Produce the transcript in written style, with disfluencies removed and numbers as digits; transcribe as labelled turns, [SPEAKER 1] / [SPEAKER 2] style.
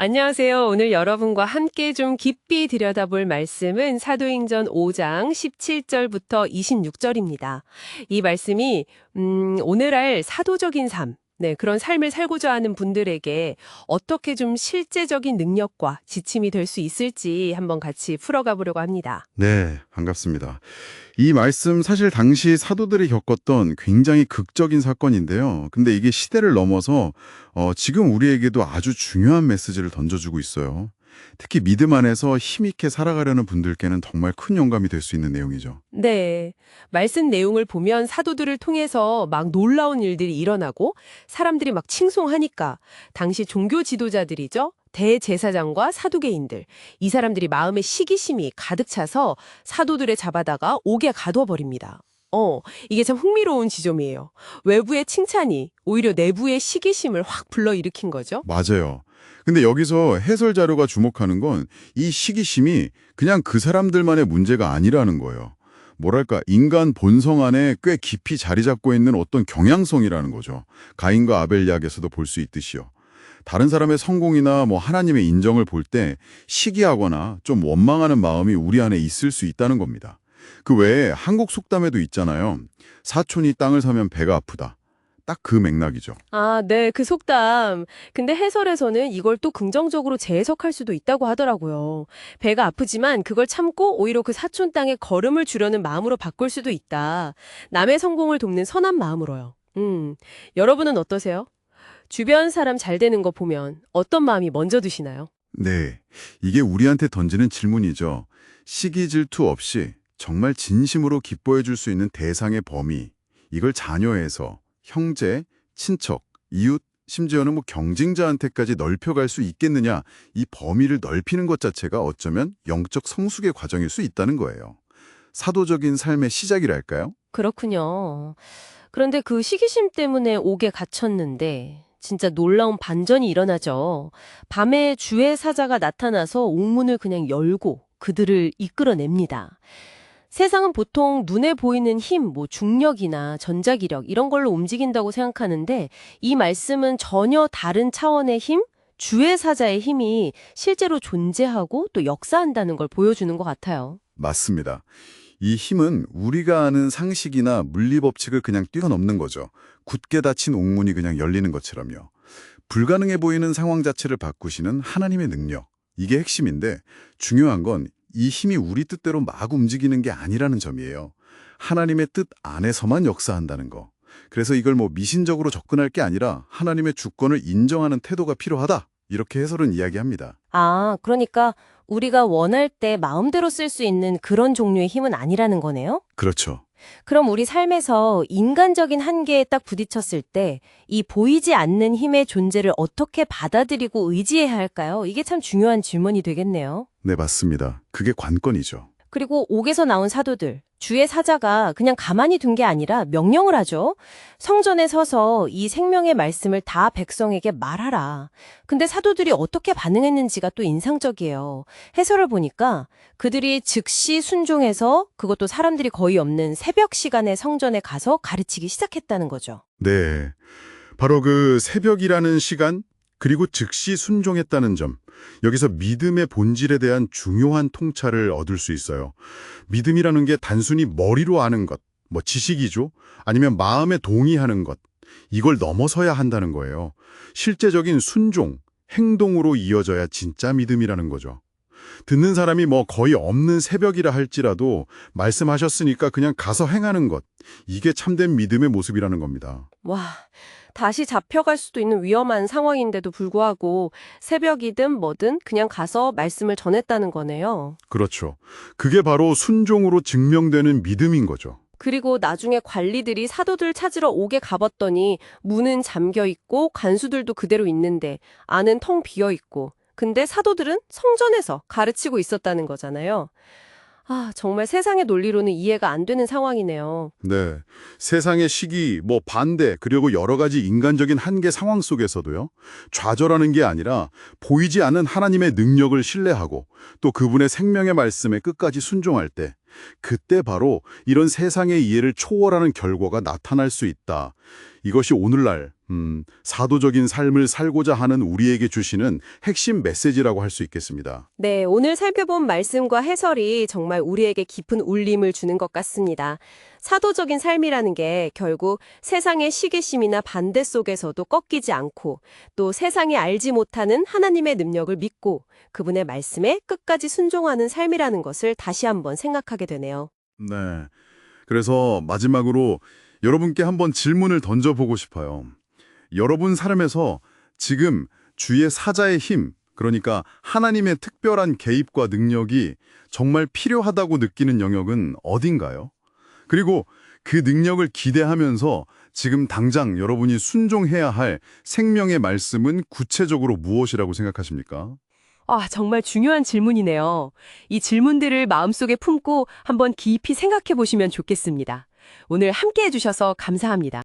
[SPEAKER 1] 안녕하세요. 오늘 여러분과 함께 좀 깊이 들여다볼 말씀은 사도행전 5장 17절부터 26절입니다. 이 말씀이 오늘날 사도적인 삶, 그런 삶을 살고자 하는 분들에게 어떻게 좀 실제적인 능력과 지침이 될 수 있을지 한번 같이 풀어가 보려고 합니다.
[SPEAKER 2] 네, 반갑습니다. 이 말씀 사실 당시 사도들이 겪었던 굉장히 극적인 사건인데요. 근데 이게 시대를 넘어서 지금 우리에게도 아주 중요한 메시지를 던져주고 있어요. 특히 믿음 안에서 힘있게 살아가려는 분들께는 정말 큰 영감이 될 수 있는 내용이죠.
[SPEAKER 1] 네. 말씀 내용을 보면 사도들을 통해서 막 놀라운 일들이 일어나고 사람들이 막 칭송하니까 당시 종교 지도자들이죠. 대제사장과 사두개인들, 이 사람들이 마음에 시기심이 가득 차서 사도들을 잡아다가 옥에 가둬버립니다. 이게 참 흥미로운 지점이에요. 외부의 칭찬이 오히려 내부의 시기심을 확 불러일으킨 거죠.
[SPEAKER 2] 맞아요. 근데 여기서 해설 자료가 주목하는 건 이 시기심이 그냥 그 사람들만의 문제가 아니라는 거예요. 뭐랄까, 인간 본성 안에 꽤 깊이 자리 잡고 있는 어떤 경향성이라는 거죠. 가인과 아벨 이야기에서도 볼 수 있듯이요. 다른 사람의 성공이나 하나님의 인정을 볼 때 시기하거나 좀 원망하는 마음이 우리 안에 있을 수 있다는 겁니다. 그 외에 한국 속담에도 있잖아요. 사촌이 땅을 사면 배가 아프다. 딱 그 맥락이죠.
[SPEAKER 1] 아, 네, 그 속담. 근데 해설에서는 이걸 또 긍정적으로 재해석할 수도 있다고 하더라고요. 배가 아프지만 그걸 참고 오히려 그 사촌 땅에 걸음을 주려는 마음으로 바꿀 수도 있다. 남의 성공을 돕는 선한 마음으로요. 여러분은 어떠세요? 주변 사람 잘 되는 거 보면 어떤 마음이 먼저 드시나요?
[SPEAKER 2] 네, 이게 우리한테 던지는 질문이죠. 시기 질투 없이 정말 진심으로 기뻐해 줄 수 있는 대상의 범위, 이걸 자녀에서 형제, 친척, 이웃, 심지어는 경쟁자한테까지 넓혀갈 수 있겠느냐, 이 범위를 넓히는 것 자체가 어쩌면 영적 성숙의 과정일 수 있다는 거예요. 사도적인 삶의 시작이랄까요?
[SPEAKER 1] 그렇군요. 그런데 그 시기심 때문에 옥에 갇혔는데 진짜 놀라운 반전이 일어나죠. 밤에 주의 사자가 나타나서 옥문을 그냥 열고 그들을 이끌어냅니다. 세상은 보통 눈에 보이는 힘, 중력이나 전자기력 이런 걸로 움직인다고 생각하는데 이 말씀은 전혀 다른 차원의 힘, 주의 사자의 힘이 실제로 존재하고 또 역사한다는 걸 보여주는 것 같아요.
[SPEAKER 2] 맞습니다. 이 힘은 우리가 아는 상식이나 물리법칙을 그냥 뛰어넘는 거죠. 굳게 닫힌 옥문이 그냥 열리는 것처럼요. 불가능해 보이는 상황 자체를 바꾸시는 하나님의 능력. 이게 핵심인데 중요한 건 이 힘이 우리 뜻대로 막 움직이는 게 아니라는 점이에요. 하나님의 뜻 안에서만 역사한다는 거. 그래서 이걸 미신적으로 접근할 게 아니라 하나님의 주권을 인정하는 태도가 필요하다. 이렇게 해설은 이야기합니다.
[SPEAKER 1] 아, 그러니까 우리가 원할 때 마음대로 쓸 수 있는 그런 종류의 힘은 아니라는 거네요?
[SPEAKER 2] 그렇죠.
[SPEAKER 1] 그럼 우리 삶에서 인간적인 한계에 딱 부딪혔을 때 이 보이지 않는 힘의 존재를 어떻게 받아들이고 의지해야 할까요? 이게 참 중요한 질문이 되겠네요.
[SPEAKER 2] 네, 맞습니다. 그게 관건이죠.
[SPEAKER 1] 그리고 옥에서 나온 사도들, 주의 사자가 그냥 가만히 둔 게 아니라 명령을 하죠. 성전에 서서 이 생명의 말씀을 다 백성에게 말하라. 근데 사도들이 어떻게 반응했는지가 또 인상적이에요. 해설을 보니까 그들이 즉시 순종해서 그것도 사람들이 거의 없는 새벽 시간에 성전에 가서 가르치기 시작했다는 거죠.
[SPEAKER 2] 네. 바로 그 새벽이라는 시간, 그리고 즉시 순종했다는 점. 여기서 믿음의 본질에 대한 중요한 통찰을 얻을 수 있어요. 믿음이라는 게 단순히 머리로 아는 것, 지식이죠. 아니면 마음에 동의하는 것. 이걸 넘어서야 한다는 거예요. 실제적인 순종, 행동으로 이어져야 진짜 믿음이라는 거죠. 듣는 사람이 거의 없는 새벽이라 할지라도 말씀하셨으니까 그냥 가서 행하는 것. 이게 참된 믿음의 모습이라는 겁니다.
[SPEAKER 1] 와, 다시 잡혀갈 수도 있는 위험한 상황인데도 불구하고 새벽이든 뭐든 그냥 가서 말씀을 전했다는 거네요.
[SPEAKER 2] 그렇죠. 그게 바로 순종으로 증명되는 믿음인 거죠.
[SPEAKER 1] 그리고 나중에 관리들이 사도들 찾으러 옥에 가봤더니 문은 잠겨 있고 간수들도 그대로 있는데 안은 텅 비어 있고 근데 사도들은 성전에서 가르치고 있었다는 거잖아요. 아, 정말 세상의 논리로는 이해가 안 되는 상황이네요.
[SPEAKER 2] 네. 세상의 시기, 반대, 그리고 여러 가지 인간적인 한계 상황 속에서도요. 좌절하는 게 아니라 보이지 않는 하나님의 능력을 신뢰하고 또 그분의 생명의 말씀에 끝까지 순종할 때 그때 바로 이런 세상의 이해를 초월하는 결과가 나타날 수 있다. 이것이 오늘날 사도적인 삶을 살고자 하는 우리에게 주시는 핵심 메시지라고 할 수 있겠습니다.
[SPEAKER 1] 네, 오늘 살펴본 말씀과 해설이 정말 우리에게 깊은 울림을 주는 것 같습니다. 사도적인 삶이라는 게 결국 세상의 시기심이나 반대 속에서도 꺾이지 않고 또 세상이 알지 못하는 하나님의 능력을 믿고 그분의 말씀에 끝까지 순종하는 삶이라는 것을 다시 한번 생각하게 되네요.
[SPEAKER 2] 네. 그래서 마지막으로 여러분께 한번 질문을 던져보고 싶어요. 여러분 삶에서 지금 주의 사자의 힘, 그러니까 하나님의 특별한 개입과 능력이 정말 필요하다고 느끼는 영역은 어딘가요? 그리고 그 능력을 기대하면서 지금 당장 여러분이 순종해야 할 생명의 말씀은 구체적으로 무엇이라고 생각하십니까?
[SPEAKER 1] 정말 중요한 질문이네요. 이 질문들을 마음속에 품고 한번 깊이 생각해 보시면 좋겠습니다. 오늘 함께 해주셔서 감사합니다.